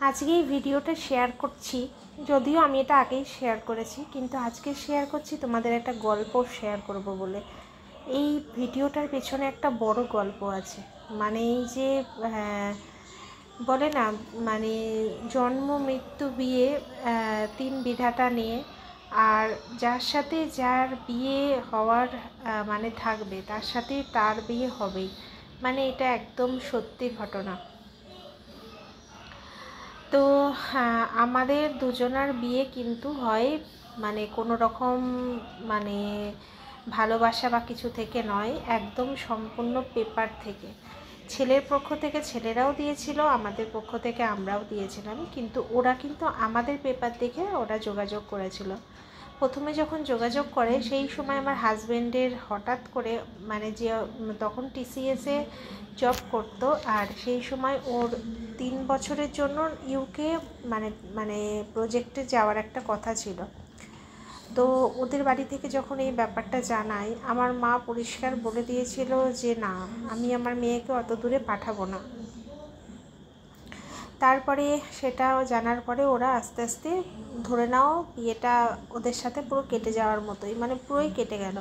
আজকে এই ভিডিওটা শেয়ার করছি, যদিও আমি এটা আগেই শেয়ার করেছি, কিন্তু আজকে শেয়ার করছি তোমাদের একটা গল্প শেয়ার করব বলে। এই ভিডিওটার পেছনে একটা বড় গল্প আছে। মানে এই যে বলে না, মানে জন্ম মৃত্যু বিয়ে, তিন বিধাতা নিয়ে, আর যার সাথে যার বিয়ে হওয়ার মানে থাকবে তার সাথে তার বিয়ে হবেই, মানে এটা একদম সত্যি ঘটনা। তো আমাদের দুজনার বিয়ে কিন্তু হয় মানে কোনো রকম মানে ভালোবাসা বা কিছু থেকে নয়, একদম সম্পূর্ণ পেপার থেকে। ছেলের পক্ষ থেকে ছেলেরাও দিয়েছিল, আমাদের পক্ষ থেকে আমরাও দিয়েছিলাম, কিন্তু ওরা কিন্তু আমাদের পেপার দেখে ওরা যোগাযোগ করেছিল। প্রথমে যখন যোগাযোগ করে সেই সময় আমার হাজব্যান্ডের হঠাৎ করে মানে যে তখন টিসিএসে জব করতো, আর সেই সময় ওর 3 বছরের জন্য ইউকে মানে মানে প্রজেক্টে যাওয়ার একটা কথা ছিল। তো ওদের বাড়ি থেকে যখন এই ব্যাপারটা জানাই, আমার মা পরিষ্কার বলে দিয়েছিল যে না, আমি আমার মেয়েকে অত দূরে পাঠাবো না। তারপরে সেটা জানার পরে ওরা আস্তে আস্তে ধরে নাও বিয়েটা ওদের সাথে পুরো কেটে যাওয়ার মতোই, মানে পুরোই কেটে গেল।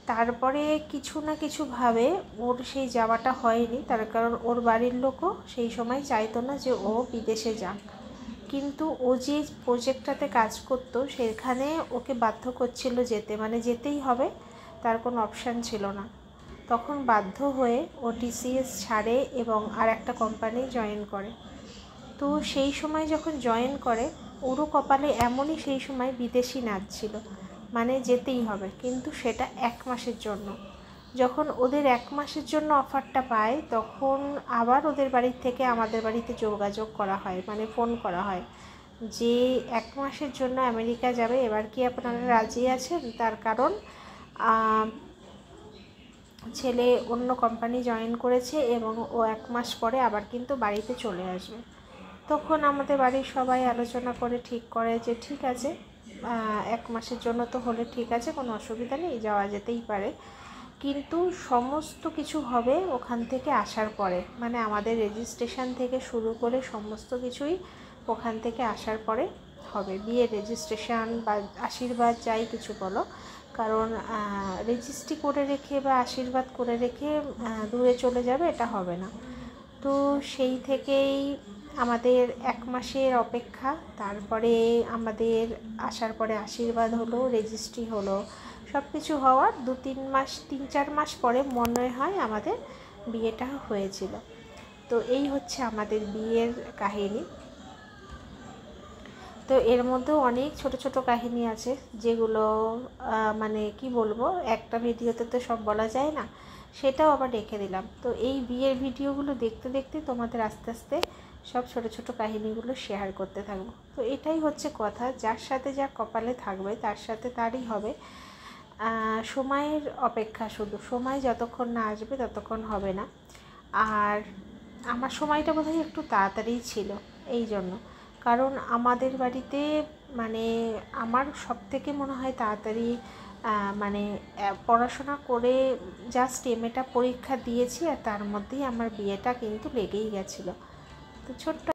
তারপরে কিছু না কিছুভাবে ওর সেই যাওয়াটা হয়নি, তার কারণ ওর বাড়ির লোকও সেই সময় চাইতো না যে ও বিদেশে যাক, কিন্তু ও যে প্রজেক্টটাতে কাজ করতো সেখানে ওকে বাধ্য করছিল যেতে, মানে যেতেই হবে, তার কোনো অপশান ছিল না। তখন বাধ্য হয়ে ও টিসিএস ছাড়ে এবং আর একটা কোম্পানি জয়েন করে। তো সেই সময় যখন জয়েন করে, ওরও কপালে এমনই সেই সময় বিদেশি নাচ ছিল, মানে যেতেই হবে, কিন্তু সেটা 1 মাসের জন্য। যখন ওদের 1 মাসের জন্য অফারটা পায়, তখন আবার ওদের বাড়ির থেকে আমাদের বাড়িতে যোগাযোগ করা হয়, মানে ফোন করা হয় যে 1 মাসের জন্য আমেরিকা যাবে, এবার কি আপনারা রাজি আছেন? তার কারণ ছেলে অন্য কোম্পানি জয়েন করেছে এবং ও 1 মাস পরে আবার কিন্তু বাড়িতে চলে আসবে। তখন আমাদের বাড়ির সবাই আলোচনা করে ঠিক করে যে ঠিক আছে, 1 মাসের জন্য তো হলে ঠিক আছে, কোনো অসুবিধা নেই, যাওয়া যেতেই পারে, কিন্তু সমস্ত কিছু হবে ওখান থেকে আসার পরে, মানে আমাদের রেজিস্ট্রেশন থেকে শুরু করে সমস্ত কিছুই ওখান থেকে আসার পরে হবে। বিয়ের রেজিস্ট্রেশন বা আশীর্বাদ যাই কিছু বলো, কারণ রেজিস্ট্রি করে রেখে বা আশীর্বাদ করে রেখে দূরে চলে যাবে, এটা হবে না। তো সেই থেকেই আমাদের 1 মাসের অপেক্ষা, তারপরে আমাদের আসার পরে আশীর্বাদ হলো, রেজিস্ট্রি হলো, সব কিছু হওয়ার 2-3 মাস 3-4 মাস পরে মনে হয় আমাদের বিয়েটা হয়েছিল। তো এই হচ্ছে আমাদের বিয়ের কাহিনী। তো এর মধ্যেও অনেক ছোট ছোট কাহিনী আছে, যেগুলো মানে কি বলবো, একটা ভিডিওতে তো সব বলা যায় না, সেটাও আবার রেখে দিলাম। তো এই বিয়ের ভিডিওগুলো দেখতে দেখতে তোমাদের আস্তে আস্তে সব ছোট ছোট কাহিনীগুলো শেয়ার করতে থাকবো। তো এটাই হচ্ছে কথা, যার সাথে যা কপালে থাকবে তার সাথে তারই হবে। সময়ের অপেক্ষা, শুধু সময় যতক্ষণ না আসবে ততক্ষণ হবে না। আর আমার সময়টা বোধহয় একটু তাড়াতাড়িই ছিল এই জন্য, কারণ আমাদের বাড়িতে মানে আমার সবথেকে মনে হয় তাড়াতাড়ি মানে পড়াশোনা করে জাস্ট এমএটা পরীক্ষা দিয়েছি, আর তার মধ্যেই আমার বিয়েটা কিন্তু লেগেই গেছিলো। তো ছোট্ট